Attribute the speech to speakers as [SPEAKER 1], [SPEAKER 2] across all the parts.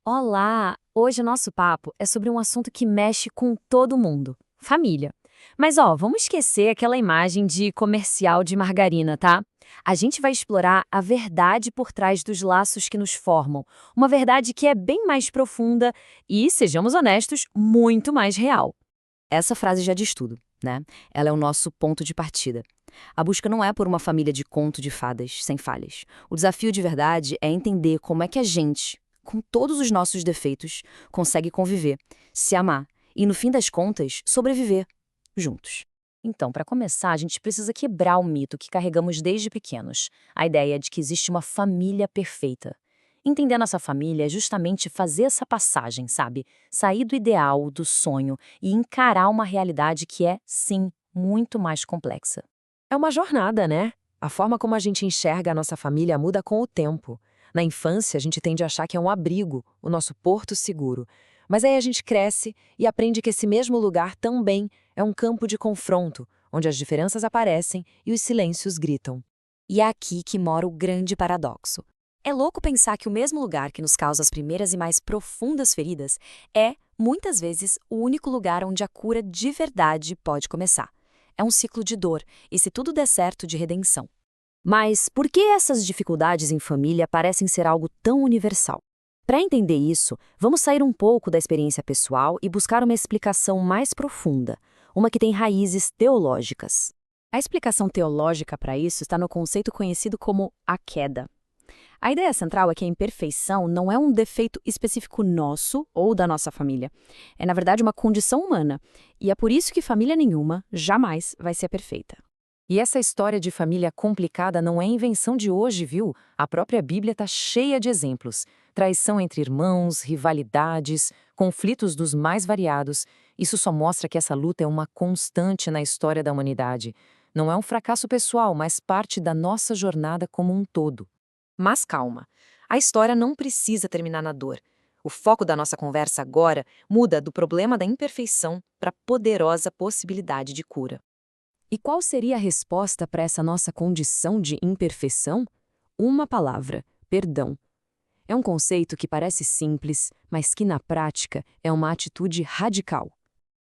[SPEAKER 1] Olá! Hoje o nosso papo é sobre um assunto que mexe com todo mundo: família. Mas vamos esquecer aquela imagem de comercial de margarina, tá? A gente vai explorar a verdade por trás dos laços que nos formam. Uma verdade que é bem mais profunda e, sejamos honestos, muito mais real. Essa frase já diz tudo, né? Ela é o nosso ponto de partida. A busca não é por uma família de conto de fadas sem falhas. O desafio de verdade é entender como é que a gente, com todos os nossos defeitos, consegue conviver, se amar e, no fim das contas, sobreviver juntos. Então, para começar, a gente precisa quebrar o mito que carregamos desde pequenos, a ideia de que existe uma família perfeita. Entender nossa família é justamente fazer essa passagem, sabe? Sair do ideal, do sonho e encarar uma realidade que é, sim, muito mais complexa.
[SPEAKER 2] É uma jornada, né? A forma como a gente enxerga a nossa família muda com o tempo. Na infância, a gente tende a achar que é um abrigo, o nosso porto seguro. Mas aí a gente cresce e aprende que esse mesmo lugar também é um campo de confronto, onde as diferenças aparecem e os silêncios gritam.
[SPEAKER 1] E é aqui que mora o grande paradoxo. É louco pensar que o mesmo lugar que nos causa as primeiras e mais profundas feridas é, muitas vezes, o único lugar onde a cura de verdade pode começar. É um ciclo de dor e, se tudo der certo, de redenção. Mas por que essas dificuldades em família parecem ser algo tão universal? Para entender isso, vamos sair um pouco da experiência pessoal e buscar uma explicação mais profunda, uma que tem raízes teológicas. A explicação teológica para isso está no conceito conhecido como a queda. A ideia central é que a imperfeição não é um defeito específico nosso ou da nossa família. É, na verdade, uma condição humana. E é por isso que família nenhuma jamais vai ser perfeita.
[SPEAKER 2] E essa história de família complicada não é invenção de hoje, viu? A própria Bíblia está cheia de exemplos. Traição entre irmãos, rivalidades, conflitos dos mais variados. Isso só mostra que essa luta é uma constante na história da humanidade. Não é um fracasso pessoal, mas parte da nossa jornada como um todo. Mas calma, a história não precisa terminar na dor. O foco da nossa conversa agora muda do problema da imperfeição para a poderosa possibilidade de cura. E qual seria a resposta para essa nossa condição de imperfeição? Uma palavra: perdão. É um conceito que parece simples, mas que na prática é uma atitude radical.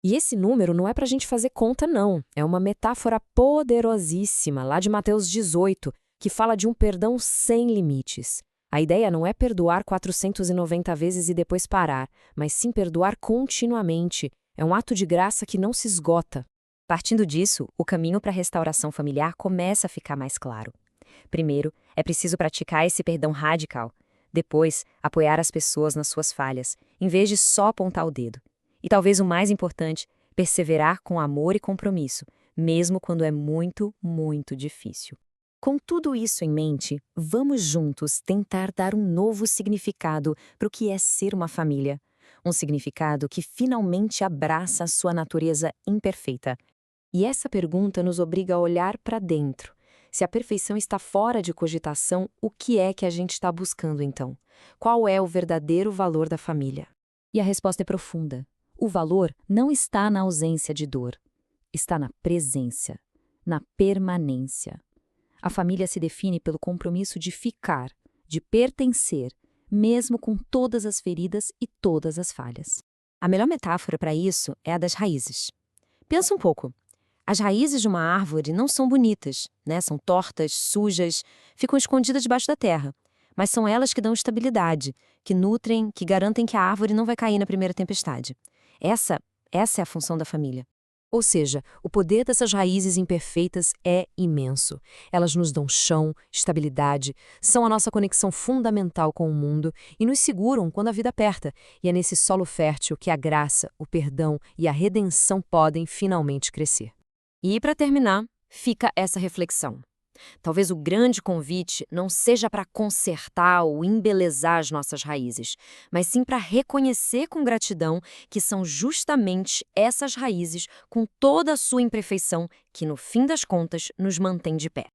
[SPEAKER 2] E esse número não é para a gente fazer conta, não. É uma metáfora poderosíssima, lá de Mateus 18, que fala de um perdão sem limites. A ideia não é perdoar 490 vezes e depois parar, mas sim perdoar continuamente. É um ato de graça que não se esgota. Partindo disso, o caminho para a restauração familiar começa a ficar mais claro. Primeiro, é preciso praticar esse perdão radical. Depois, apoiar as pessoas nas suas falhas, em vez de só apontar o dedo. E talvez o mais importante, perseverar com amor e compromisso, mesmo quando é muito, muito difícil. Com tudo isso em mente, vamos juntos tentar dar um novo significado para o que é ser uma família. Um significado que finalmente abraça a sua natureza imperfeita. E essa pergunta nos obriga a olhar para dentro. Se a perfeição está fora de cogitação, o que é que a gente está buscando então? Qual é o verdadeiro valor da família? E a resposta é profunda. O valor não está na ausência de dor, está na presença, na permanência. A família se define pelo compromisso de ficar, de pertencer, mesmo com todas as feridas e todas as falhas. A melhor metáfora para isso é a das raízes. Pensa um pouco. As raízes de uma árvore não são bonitas, né? São tortas, sujas, ficam escondidas debaixo da terra. Mas são elas que dão estabilidade, que nutrem, que garantem que a árvore não vai cair na primeira tempestade. Essa é a função da família. Ou seja, o poder dessas raízes imperfeitas é imenso. Elas nos dão chão, estabilidade, são a nossa conexão fundamental com o mundo e nos seguram quando a vida aperta. E é nesse solo fértil que a graça, o perdão e a redenção podem finalmente crescer. E para terminar, fica essa reflexão. Talvez o grande convite não seja para consertar ou embelezar as nossas raízes, mas sim para reconhecer com gratidão que são justamente essas raízes, com toda a sua imperfeição, que no fim das contas nos mantém de pé.